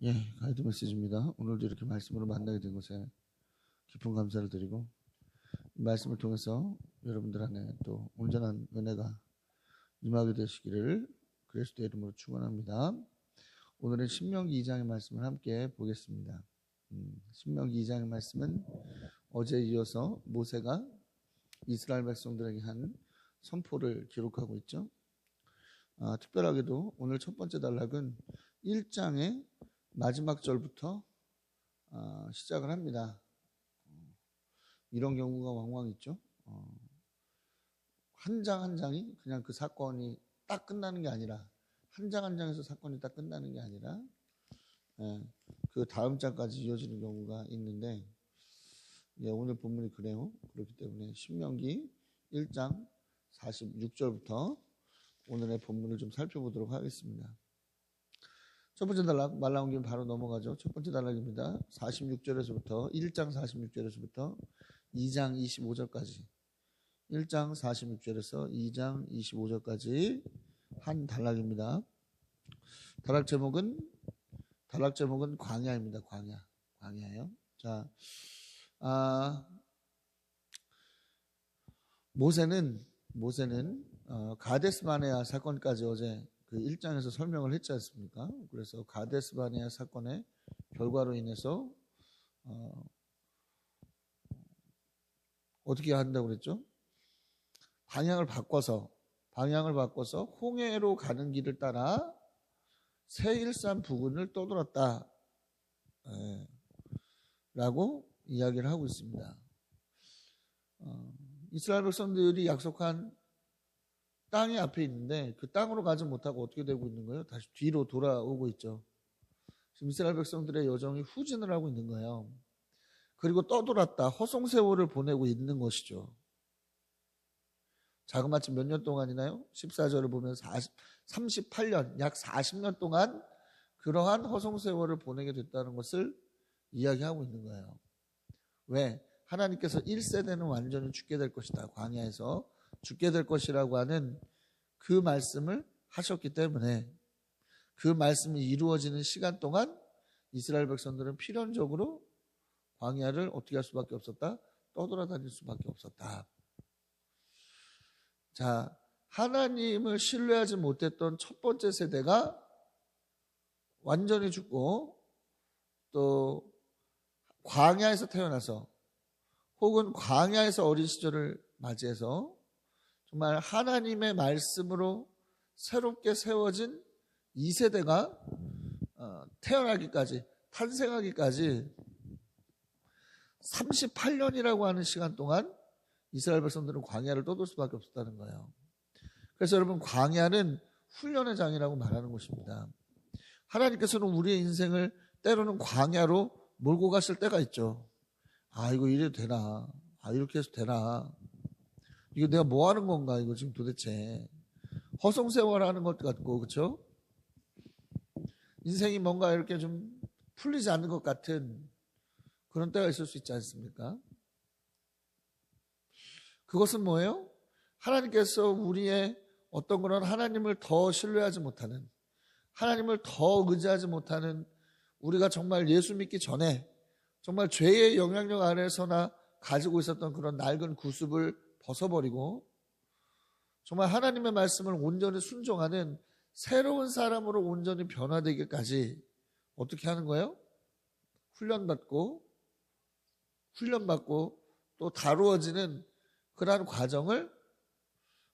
예, 가이드 메시지입니다. 오늘도 이렇게 말씀으로 만나게 된 것에 깊은 감사를 드리고 이 말씀을 통해서 여러분들 안에 또 온전한 은혜가 임하게 되시기를 그리스도의 이름으로 축원합니다. 오늘은 신명기 2장의 말씀을 함께 보겠습니다. 신명기 2장의 말씀은 어제에 이어서 모세가 이스라엘 백성들에게 한 선포를 기록하고 있죠. 특별하게도 오늘 첫 번째 단락은 1장의 마지막 절부터 시작을 합니다. 이런 경우가 왕왕 있죠. 한 장 한 장이 그냥 그 사건이 딱 끝나는 게 아니라 한 장 한 장에서 사건이 딱 끝나는 게 아니라 그 다음 장까지 이어지는 경우가 있는데 오늘 본문이 그래요. 그렇기 때문에 신명기 1장 46절부터 오늘의 본문을 좀 살펴보도록 하겠습니다. 첫 번째 단락 말 나온 김에 바로 넘어가죠. 첫 번째 단락입니다. 46절에서부터 1장 46절에서부터 2장 25절까지 1장 46절에서 2장 25절까지 한 단락입니다. 단락 제목은 광야입니다. 광야예요. 자, 모세는 가데스 바네아 사건까지 어제 그 1장에서 설명을 했지 않습니까? 그래서 가데스 바네아 사건의 결과로 인해서 어떻게 한다고 그랬죠? 방향을 바꿔서 홍해로 가는 길을 따라 세일산 부근을 떠돌았다 라고 이야기를 하고 있습니다. 이스라엘 백성들이 약속한 땅이 앞에 있는데 그 땅으로 가지 못하고 어떻게 되고 있는 거예요? 다시 뒤로 돌아오고 있죠. 지금 이스라엘 백성들의 여정이 후진을 하고 있는 거예요. 그리고 떠돌았다, 허송세월을 보내고 있는 것이죠. 자그마치 몇 년 동안이나요? 14절을 보면 38년, 약 40년 동안 그러한 허송세월을 보내게 됐다는 것을 이야기하고 있는 거예요. 왜? 하나님께서 1세대는 완전히 죽게 될 것이다. 광야에서 죽게 될 것이라고 하는 그 말씀을 하셨기 때문에 그 말씀이 이루어지는 시간 동안 이스라엘 백성들은 필연적으로 광야를 어떻게 할 수밖에 없었다? 떠돌아다닐 수밖에 없었다. 자, 하나님을 신뢰하지 못했던 첫 번째 세대가 완전히 죽고 또 광야에서 태어나서 혹은 광야에서 어린 시절을 맞이해서 정말 하나님의 말씀으로 새롭게 세워진 2세대가 태어나기까지 탄생하기까지 38년이라고 하는 시간 동안 이스라엘 백성들은 광야를 떠돌 수밖에 없었다는 거예요. 그래서 여러분, 광야는 훈련의 장이라고 말하는 것입니다. 하나님께서는 우리의 인생을 때로는 광야로 몰고 가실 때가 있죠. 이거 이래도 되나? 이렇게 해서 되나? 이거 내가 뭐 하는 건가? 이거 지금 도대체 허송세월하는 것 같고, 그렇죠? 인생이 뭔가 이렇게 좀 풀리지 않는 것 같은 그런 때가 있을 수 있지 않습니까? 그것은 뭐예요? 하나님께서 우리의 어떤 그런 하나님을 더 신뢰하지 못하는, 하나님을 더 의지하지 못하는, 우리가 정말 예수 믿기 전에 정말 죄의 영향력 아래서나 가지고 있었던 그런 낡은 구습을 벗어버리고 정말 하나님의 말씀을 온전히 순종하는 새로운 사람으로 온전히 변화되기까지 어떻게 하는 거예요? 훈련받고 또 다루어지는 그러한 과정을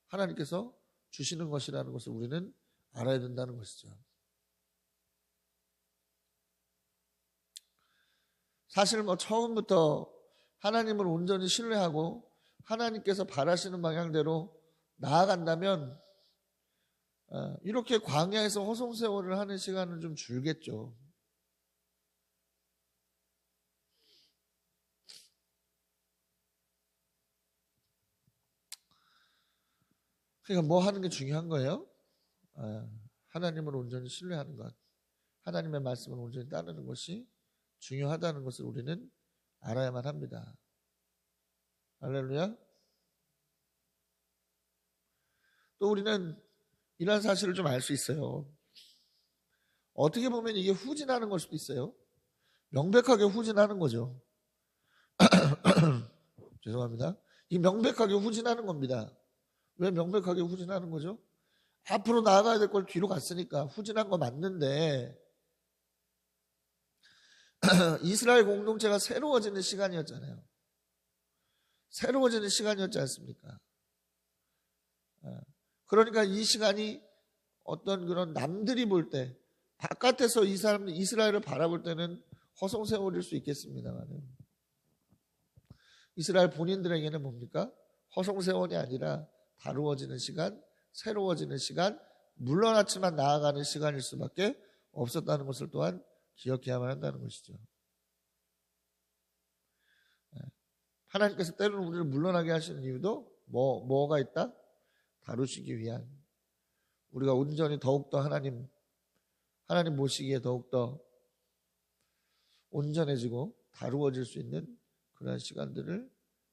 하나님께서 주시는 것이라는 것을 우리는 알아야 된다는 것이죠. 사실 처음부터 하나님을 온전히 신뢰하고 하나님께서 바라시는 방향대로 나아간다면 이렇게 광야에서 허송세월을 하는 시간은 좀 줄겠죠. 그러니까 뭐 하는 게 중요한 거예요? 하나님을 온전히 신뢰하는 것, 하나님의 말씀을 온전히 따르는 것이 중요하다는 것을 우리는 알아야만 합니다. 할렐루야. 또 우리는 이런 사실을 좀 알 수 있어요. 어떻게 보면 이게 후진하는 걸 수도 있어요. 명백하게 후진하는 거죠. 죄송합니다. 이 명백하게 후진하는 겁니다. 왜 명백하게 후진하는 거죠? 앞으로 나아가야 될 걸 뒤로 갔으니까 후진한 거 맞는데 이스라엘 공동체가 새로워지는 시간이었잖아요. 새로워지는 시간이었지 않습니까? 그러니까 이 시간이 어떤 그런 남들이 볼 때 바깥에서 이 사람들 이스라엘을 바라볼 때는 허송세월일 수 있겠습니다만 이스라엘 본인들에게는 뭡니까? 허송세월이 아니라 다루어지는 시간, 새로워지는 시간, 물러났지만 나아가는 시간일 수밖에 없었다는 것을 또한 기억해야만 한다는 것이죠. 하나님께서 때로는 우리를 물러나게 하시는 이유도 뭐가 있다? 다루시기 위한, 우리가 온전히 더욱더 하나님 모시기에 더욱더 온전해지고 다루어질 수 있는 그런 시간들을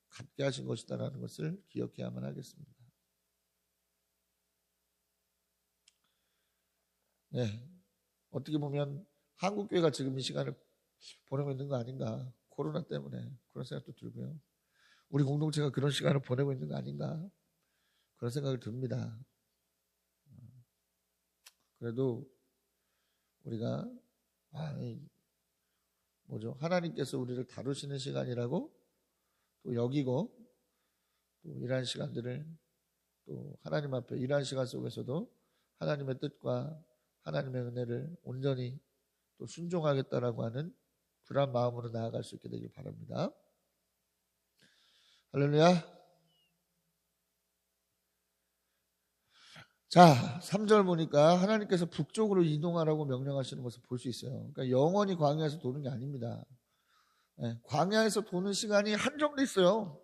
갖게 하신 것이다라는 것을 기억해야만 하겠습니다. 네, 어떻게 보면 한국교회가 지금 이 시간을 보내고 있는 거 아닌가, 코로나 때문에 그런 생각도 들고요. 우리 공동체가 그런 시간을 보내고 있는 거 아닌가 그런 생각이 듭니다. 그래도 우리가 하나님께서 우리를 다루시는 시간이라고 또 여기고 또 이러한 시간들을 또 하나님 앞에 이러한 시간 속에서도 하나님의 뜻과 하나님의 은혜를 온전히 또 순종하겠다라고 하는 그러한 마음으로 나아갈 수 있게 되길 바랍니다. 할렐루야. 자, 3절 보니까 하나님께서 북쪽으로 이동하라고 명령하시는 것을 볼 수 있어요. 그러니까 영원히 광야에서 도는 게 아닙니다. 광야에서 도는 시간이 한정돼 있어요.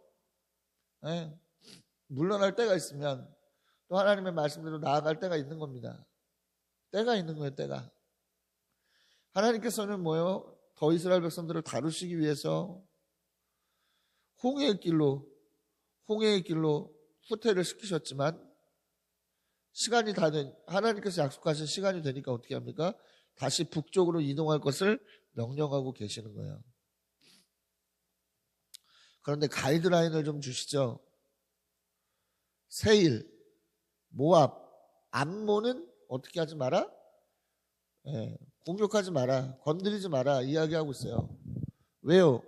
물러날 때가 있으면 또 하나님의 말씀대로 나아갈 때가 있는 겁니다. 때가 있는 거예요, 때가. 하나님께서는 더 이스라엘 백성들을 다루시기 위해서 홍해의 길로 후퇴를 시키셨지만 시간이 다 된, 하나님께서 약속하신 시간이 되니까 어떻게 합니까? 다시 북쪽으로 이동할 것을 명령하고 계시는 거예요. 그런데 가이드라인을 좀 주시죠. 세일, 모압, 암몬은 어떻게 하지 마라? 공격하지 마라, 건드리지 마라 이야기하고 있어요. 왜요?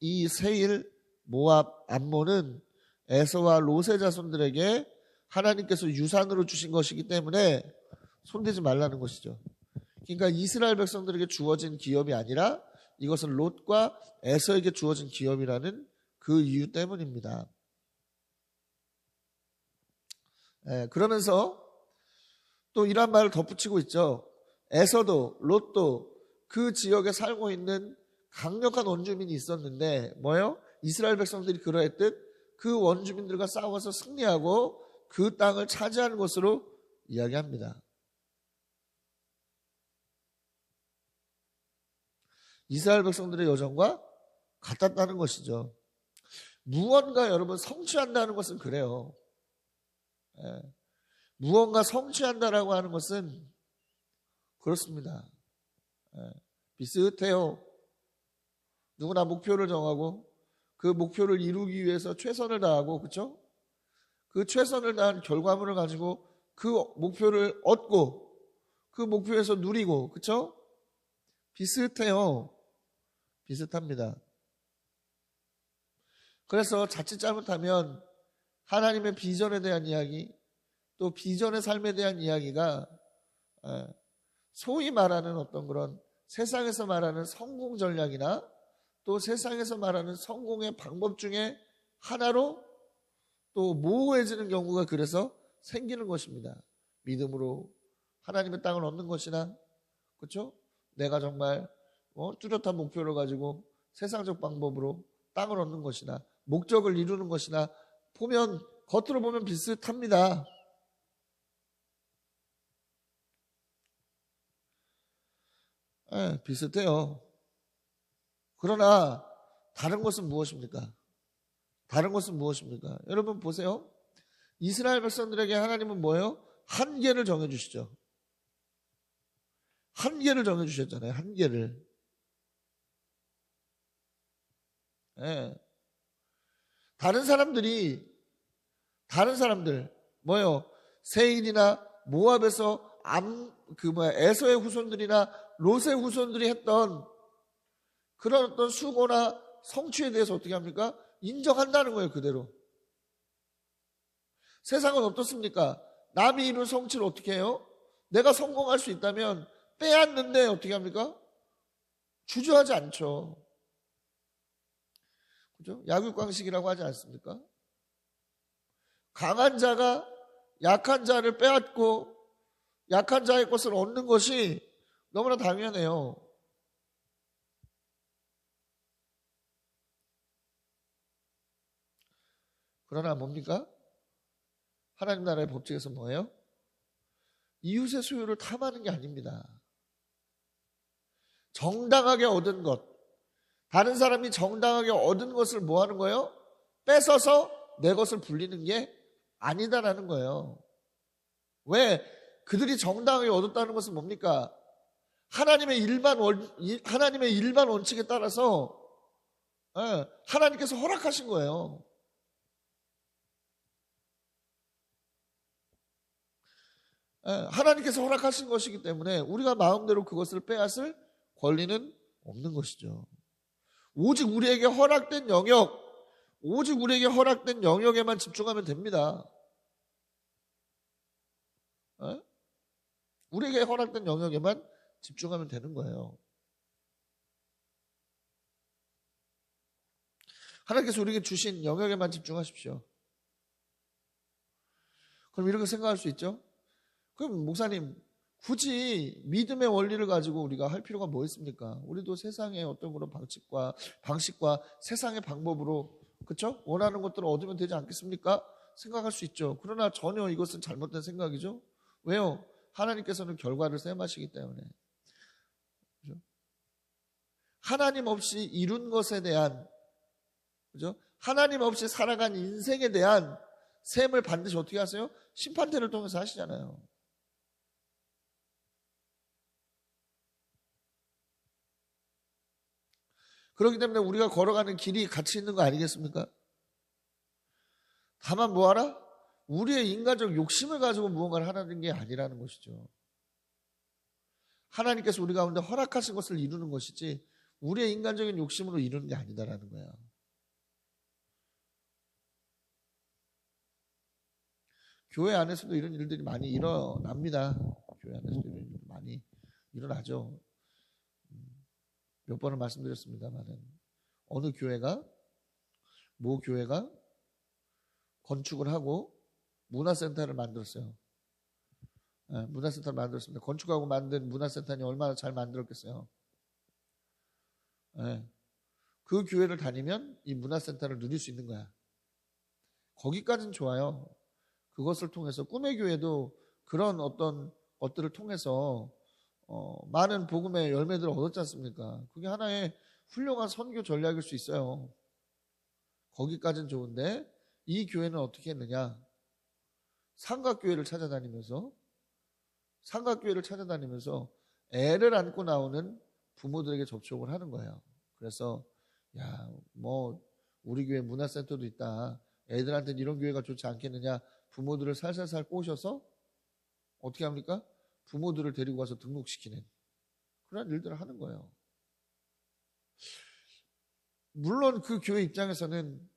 이 세일, 모압, 암몬은 에서와 롯의 자손들에게 하나님께서 유산으로 주신 것이기 때문에 손대지 말라는 것이죠. 그러니까 이스라엘 백성들에게 주어진 기업이 아니라 이것은 롯과 에서에게 주어진 기업이라는 그 이유 때문입니다. 그러면서 또 이런 말을 덧붙이고 있죠. 에서도 롯도 그 지역에 살고 있는 강력한 원주민이 있었는데 뭐예요? 이스라엘 백성들이 그러했듯 그 원주민들과 싸워서 승리하고 그 땅을 차지하는 것으로 이야기합니다. 이스라엘 백성들의 여정과 같았다는 것이죠. 무언가 여러분 성취한다는 것은 그래요. 무언가 성취한다라고 하는 것은 그렇습니다. 비슷해요. 누구나 목표를 정하고 그 목표를 이루기 위해서 최선을 다하고, 그렇죠? 그 최선을 다한 결과물을 가지고 그 목표를 얻고 그 목표에서 누리고, 그렇죠? 비슷해요. 비슷합니다. 그래서 자칫 잘못하면 하나님의 비전에 대한 이야기, 또 비전의 삶에 대한 이야기가 소위 말하는 어떤 그런 세상에서 말하는 성공 전략이나 또 세상에서 말하는 성공의 방법 중에 하나로 또 모호해지는 경우가 그래서 생기는 것입니다. 믿음으로 하나님의 땅을 얻는 것이나, 그렇죠? 내가 정말 뚜렷한 목표를 가지고 세상적 방법으로 땅을 얻는 것이나 목적을 이루는 것이나 겉으로 보면 비슷합니다. 비슷해요. 그러나 다른 것은 무엇입니까? 여러분 보세요. 이스라엘 백성들에게 하나님은 뭐예요? 한계를 정해주시죠. 한계를 정해주셨잖아요. 한계를. 예. 다른 사람들 뭐요? 세일이나 모압에서 에서의 후손들이나 롯의 후손들이 했던 그런 어떤 수고나 성취에 대해서 어떻게 합니까? 인정한다는 거예요. 그대로. 세상은 어떻습니까? 남이 이룬 성취를 어떻게 해요? 내가 성공할 수 있다면 빼앗는데 어떻게 합니까? 주저하지 않죠. 그죠? 약육강식이라고 하지 않습니까? 강한 자가 약한 자를 빼앗고 약한 자의 것을 얻는 것이 너무나 당연해요. 그러나 뭡니까? 하나님 나라의 법칙에서 뭐예요? 이웃의 소유를 탐하는 게 아닙니다. 정당하게 얻은 것, 다른 사람이 정당하게 얻은 것을 뭐 하는 거예요? 뺏어서 내 것을 불리는 게 아니다라는 거예요. 왜? 그들이 정당하게 얻었다는 것은 뭡니까? 하나님의 일반 원칙에 따라서 하나님께서 허락하신 거예요. 하나님께서 허락하신 것이기 때문에 우리가 마음대로 그것을 빼앗을 권리는 없는 것이죠. 오직 우리에게 허락된 영역에만 집중하면 됩니다. 우리에게 허락된 영역에만 집중하면 되는 거예요. 하나님께서 우리에게 주신 영역에만 집중하십시오. 그럼 이렇게 생각할 수 있죠? 그럼 목사님, 굳이 믿음의 원리를 가지고 우리가 할 필요가 뭐 있습니까? 우리도 세상의 어떤 그런 방식과 세상의 방법으로, 그렇죠? 원하는 것들을 얻으면 되지 않겠습니까? 생각할 수 있죠. 그러나 전혀 이것은 잘못된 생각이죠. 왜요? 하나님께서는 결과를 셈하시기 때문에. 그렇죠? 하나님 없이 이룬 것에 대한, 그렇죠? 하나님 없이 살아간 인생에 대한 셈을 반드시 어떻게 하세요? 심판대를 통해서 하시잖아요. 그렇기 때문에 우리가 걸어가는 길이 가치 있는 거 아니겠습니까? 다만 뭐하라? 우리의 인간적 욕심을 가지고 무언가를 하라는 게 아니라는 것이죠. 하나님께서 우리 가운데 허락하신 것을 이루는 것이지 우리의 인간적인 욕심으로 이루는 게 아니다라는 거야. 교회 안에서도 이런 일들이 많이 일어납니다. 교회 안에서도 이런 일들이 많이 일어나죠. 몇 번을 말씀드렸습니다만은 어느 교회가 모 교회가 건축을 하고 문화센터를 만들었어요. 문화센터를 만들었습니다. 건축하고 만든 문화센터는 얼마나 잘 만들었겠어요. 그 교회를 다니면 이 문화센터를 누릴 수 있는 거야. 거기까지는 좋아요. 그것을 통해서 꿈의 교회도 그런 어떤 것들을 통해서 많은 복음의 열매들을 얻었지 않습니까? 그게 하나의 훌륭한 선교 전략일 수 있어요. 거기까지는 좋은데 이 교회는 어떻게 했느냐? 삼각교회를 찾아다니면서 애를 안고 나오는 부모들에게 접촉을 하는 거예요. 그래서 우리 교회 문화센터도 있다. 애들한테는 이런 교회가 좋지 않겠느냐? 부모들을 살살살 꼬셔서 어떻게 합니까? 부모들을 데리고 가서 등록시키는 그런 일들을 하는 거예요. 물론 그 교회 입장에서는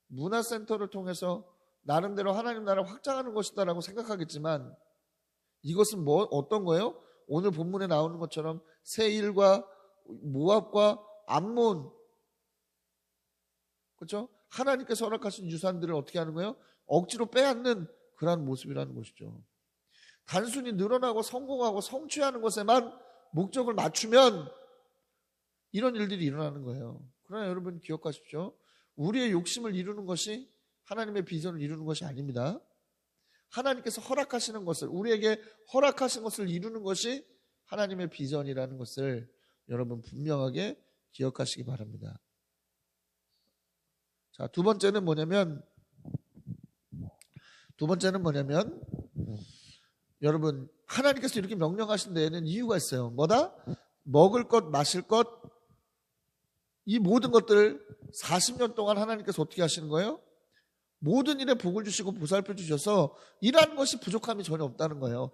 문화센터를 통해서 나름대로 하나님 나라를 확장하는 것이다라고 생각하겠지만 이것은 어떤 거예요? 오늘 본문에 나오는 것처럼 세일과 모압과 암몬, 그렇죠? 하나님께서 허락하신 유산들을 어떻게 하는 거예요? 억지로 빼앗는 그러한 모습이라는 것이죠. 단순히 늘어나고 성공하고 성취하는 것에만 목적을 맞추면 이런 일들이 일어나는 거예요. 그러나 여러분 기억하십시오. 우리의 욕심을 이루는 것이 하나님의 비전을 이루는 것이 아닙니다. 하나님께서 허락하시는 것을, 우리에게 허락하신 것을 이루는 것이 하나님의 비전이라는 것을 여러분 분명하게 기억하시기 바랍니다. 자, 두 번째는 뭐냐면 여러분 하나님께서 이렇게 명령하신 데에는 이유가 있어요. 뭐다? 먹을 것, 마실 것, 이 모든 것들을 40년 동안 하나님께서 어떻게 하시는 거예요? 모든 일에 복을 주시고 보살펴 주셔서 일하는 것이 부족함이 전혀 없다는 거예요.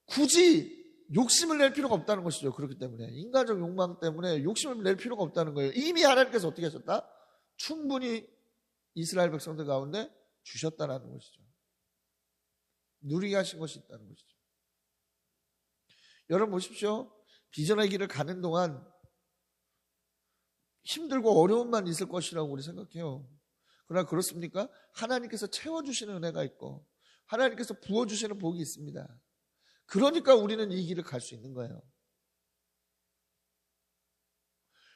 굳이 욕심을 낼 필요가 없다는 것이죠. 그렇기 때문에 인간적 욕망 때문에 욕심을 낼 필요가 없다는 거예요. 이미 하나님께서 어떻게 하셨다? 충분히 이스라엘 백성들 가운데 주셨다는 것이죠. 누리게 하신 것이 있다는 것이죠. 여러분 보십시오. 비전의 길을 가는 동안 힘들고 어려움만 있을 것이라고 우리 생각해요. 그러나 그렇습니까? 하나님께서 채워주시는 은혜가 있고 하나님께서 부어주시는 복이 있습니다. 그러니까 우리는 이 길을 갈 수 있는 거예요.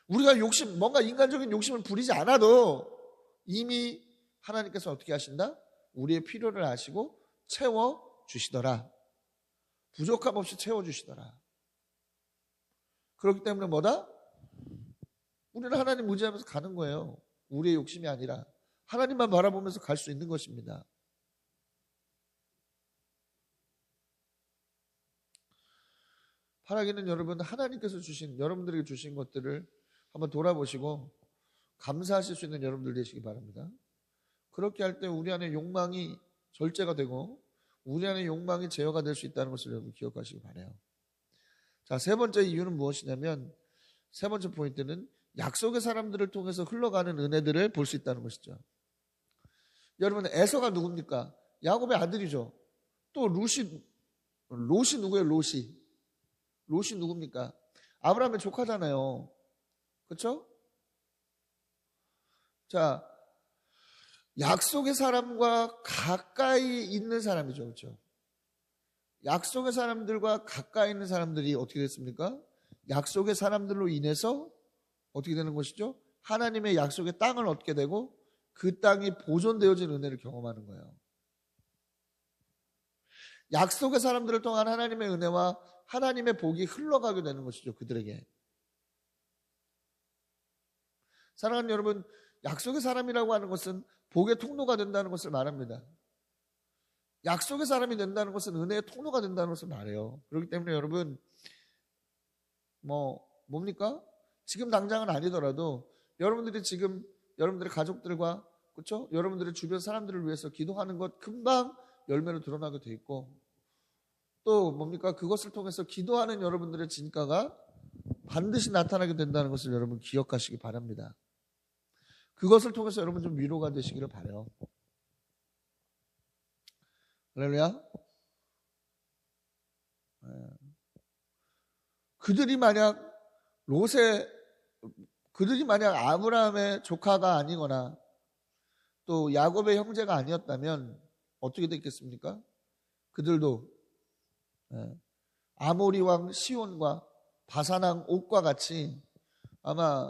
우리가 뭔가 인간적인 욕심을 부리지 않아도 이미 하나님께서 어떻게 하신다? 우리의 필요를 아시고 채워주시더라. 부족함 없이 채워주시더라. 그렇기 때문에 뭐다? 우리는 하나님 의지하면서 가는 거예요. 우리의 욕심이 아니라 하나님만 바라보면서 갈 수 있는 것입니다. 바라기는 여러분 하나님께서 여러분들에게 주신 것들을 한번 돌아보시고 감사하실 수 있는 여러분들 되시기 바랍니다. 그렇게 할 때 우리 안에 욕망이 절제가 되고 우리 안에 욕망이 제어가 될 수 있다는 것을 여러분 기억하시기 바라요. 자, 세 번째 이유는 무엇이냐면 세 번째 포인트는 약속의 사람들을 통해서 흘러가는 은혜들을 볼 수 있다는 것이죠. 여러분 에서가 누굽니까? 야곱의 아들이죠. 또 롯이 누구예요? 롯이 누굽니까? 아브라함의 조카잖아요. 그렇죠? 자, 약속의 사람과 가까이 있는 사람이죠. 그렇죠? 약속의 사람들과 가까이 있는 사람들이 어떻게 됐습니까? 약속의 사람들로 인해서 어떻게 되는 것이죠? 하나님의 약속의 땅을 얻게 되고 그 땅이 보존되어진 은혜를 경험하는 거예요. 약속의 사람들을 통한 하나님의 은혜와 하나님의 복이 흘러가게 되는 것이죠. 그들에게. 사랑하는 여러분, 약속의 사람이라고 하는 것은 복의 통로가 된다는 것을 말합니다. 약속의 사람이 된다는 것은 은혜의 통로가 된다는 것을 말해요. 그렇기 때문에 여러분 뭡니까? 지금 당장은 아니더라도 여러분들이 지금 여러분들의 가족들과 그렇죠? 여러분들의 주변 사람들을 위해서 기도하는 것 금방 열매로 드러나게 돼 있고 또 뭡니까? 그것을 통해서 기도하는 여러분들의 진가가 반드시 나타나게 된다는 것을 여러분 기억하시기 바랍니다. 그것을 통해서 여러분 좀 위로가 되시기를 바라요. 할렐루야. 그들이 만약 아브라함의 조카가 아니거나 또 야곱의 형제가 아니었다면 어떻게 됐겠습니까? 그들도 아모리 왕 시온과 바산 왕 옥과 같이 아마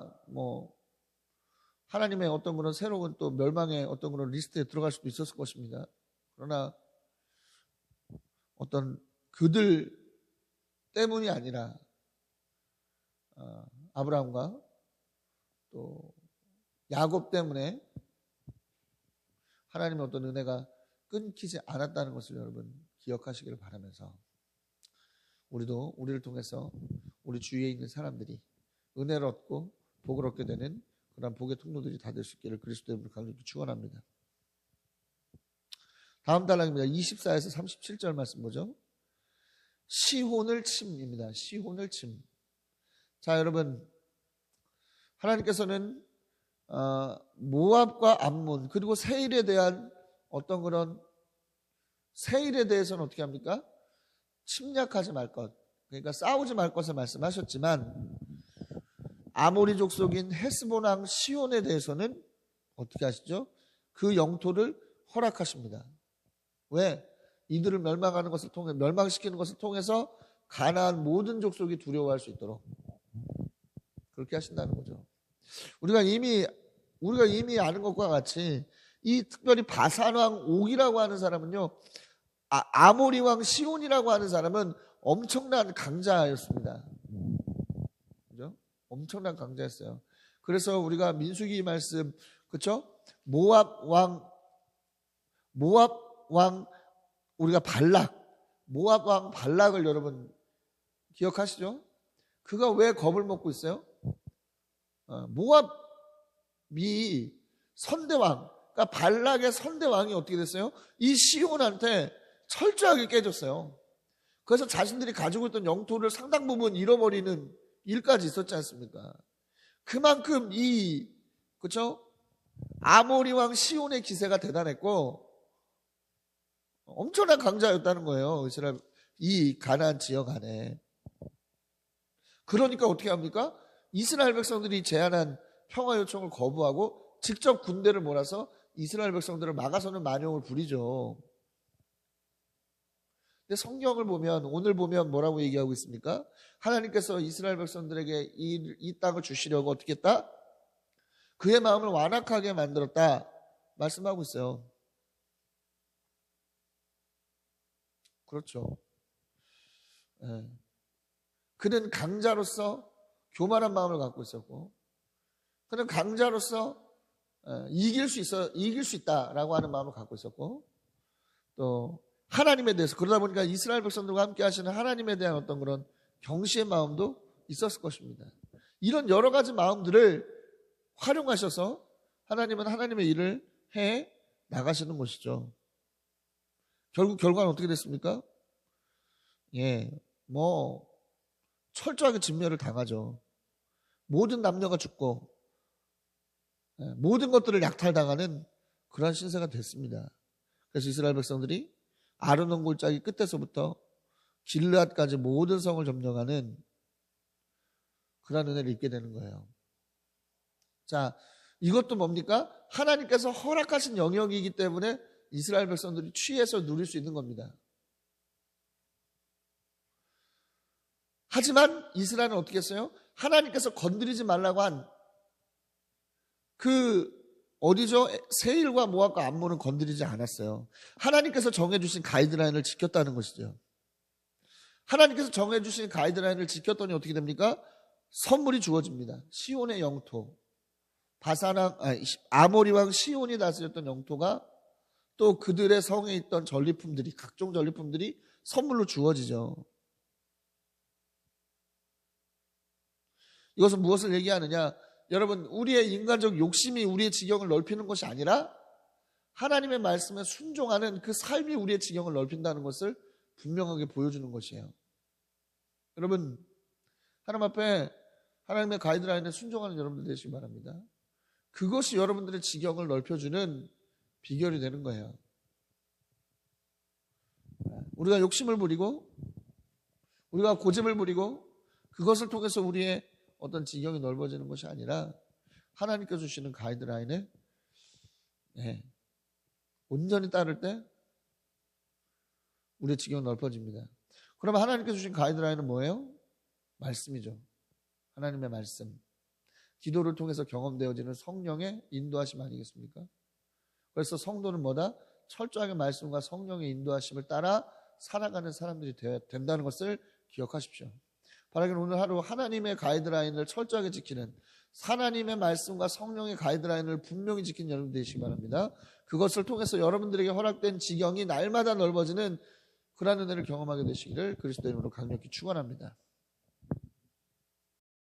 하나님의 어떤 그런 새로운 또 멸망의 어떤 그런 리스트에 들어갈 수도 있었을 것입니다. 그러나 어떤 그들 때문이 아니라 아브라함과 또 야곱 때문에 하나님의 어떤 은혜가 끊기지 않았다는 것을 여러분 기억하시기를 바라면서 우리도 우리를 통해서 우리 주위에 있는 사람들이 은혜를 얻고 복을 얻게 되는 그런 복의 통로들이 다 될 수 있기를 그리스도의 이름으로 강력히 축원합니다. 다음 단락입니다. 24에서 37절 말씀 보죠. 시혼을 침입니다. 시혼을 침. 자, 여러분 하나님께서는 모압과 암몬 그리고 세일에 대한 어떤 그런 세일에 대해서는 어떻게 합니까? 침략하지 말 것, 그러니까 싸우지 말 것을 말씀하셨지만 아모리 족속인 헤스본 왕 시온에 대해서는 어떻게 하시죠? 그 영토를 허락하십니다. 왜? 이들을 멸망시키는 것을 통해서 가나안 모든 족속이 두려워할 수 있도록 그렇게 하신다는 거죠. 우리가 이미 아는 것과 같이 이 특별히 바산 왕 옥이라고 하는 사람은요, 아모리 왕 시온이라고 하는 사람은 엄청난 강자였습니다. 그죠? 엄청난 강자였어요. 그래서 우리가 민수기 말씀, 그렇죠? 모압 왕 우리가 모압 왕 발락을 여러분 기억하시죠? 그가 왜 겁을 먹고 있어요? 모압이 선대왕, 그러니까 발락의 선대왕이 어떻게 됐어요? 이 시온한테 철저하게 깨졌어요. 그래서 자신들이 가지고 있던 영토를 상당 부분 잃어버리는 일까지 있었지 않습니까? 그만큼 그렇죠? 아모리 왕 시온의 기세가 대단했고 엄청난 강자였다는 거예요. 이스라엘 이 가나안 지역 안에. 그러니까 어떻게 합니까? 이스라엘 백성들이 제안한 평화 요청을 거부하고 직접 군대를 몰아서 이스라엘 백성들을 막아서는 만용을 부리죠. 근데 성경을 보면, 오늘 보면 뭐라고 얘기하고 있습니까? 하나님께서 이스라엘 백성들에게 이 땅을 주시려고 어떻게 했다? 그의 마음을 완악하게 만들었다 말씀하고 있어요. 그렇죠. 그는 강자로서 교만한 마음을 갖고 있었고, 그는 강자로서 이길 수 있다라고 하는 마음을 갖고 있었고, 또 하나님에 대해서, 그러다 보니까 이스라엘 백성들과 함께 하시는 하나님에 대한 어떤 그런 경시의 마음도 있었을 것입니다. 이런 여러 가지 마음들을 활용하셔서 하나님은 하나님의 일을 해 나가시는 것이죠. 결국 결과는 어떻게 됐습니까? 철저하게 진멸을 당하죠. 모든 남녀가 죽고 모든 것들을 약탈당하는 그러한 신세가 됐습니다. 그래서 이스라엘 백성들이 아르논 골짜기 끝에서부터 길르앗까지 모든 성을 점령하는 그러한 은혜를 입게 되는 거예요. 자, 이것도 뭡니까? 하나님께서 허락하신 영역이기 때문에 이스라엘 백성들이 취해서 누릴 수 있는 겁니다. 하지만 이스라엘은 어떻게 했어요? 하나님께서 건드리지 말라고 한 어디죠? 세일과 모압과 암몬은 건드리지 않았어요. 하나님께서 정해주신 가이드라인을 지켰다는 것이죠. 하나님께서 정해주신 가이드라인을 지켰더니 어떻게 됩니까? 선물이 주어집니다. 시온의 영토, 아모리 왕 시온이 다스렸던 영토가 또 그들의 성에 있던 전리품들이, 각종 전리품들이 선물로 주어지죠. 이것은 무엇을 얘기하느냐? 여러분, 우리의 인간적 욕심이 우리의 지경을 넓히는 것이 아니라 하나님의 말씀에 순종하는 그 삶이 우리의 지경을 넓힌다는 것을 분명하게 보여주는 것이에요. 여러분, 하나님 앞에 하나님의 가이드라인에 순종하는 여러분들 되시기 바랍니다. 그것이 여러분들의 지경을 넓혀주는 비결이 되는 거예요. 우리가 욕심을 부리고 우리가 고집을 부리고 그것을 통해서 우리의 어떤 지경이 넓어지는 것이 아니라 하나님께서 주시는 가이드라인에 온전히 따를 때 우리의 지경이 넓어집니다. 그러면 하나님께서 주신 가이드라인은 뭐예요? 말씀이죠. 하나님의 말씀. 기도를 통해서 경험되어지는 성령의 인도하심 아니겠습니까? 그래서 성도는 뭐다? 철저하게 말씀과 성령의 인도하심을 따라 살아가는 사람들이 된다는 것을 기억하십시오. 바라기는 오늘 하루 하나님의 가이드라인을 철저하게 지키는, 하나님의 말씀과 성령의 가이드라인을 분명히 지키는 여러분 되시기 바랍니다. 그것을 통해서 여러분들에게 허락된 지경이 날마다 넓어지는 그러한 은혜를 경험하게 되시기를 그리스도 이름으로 강력히 축원합니다.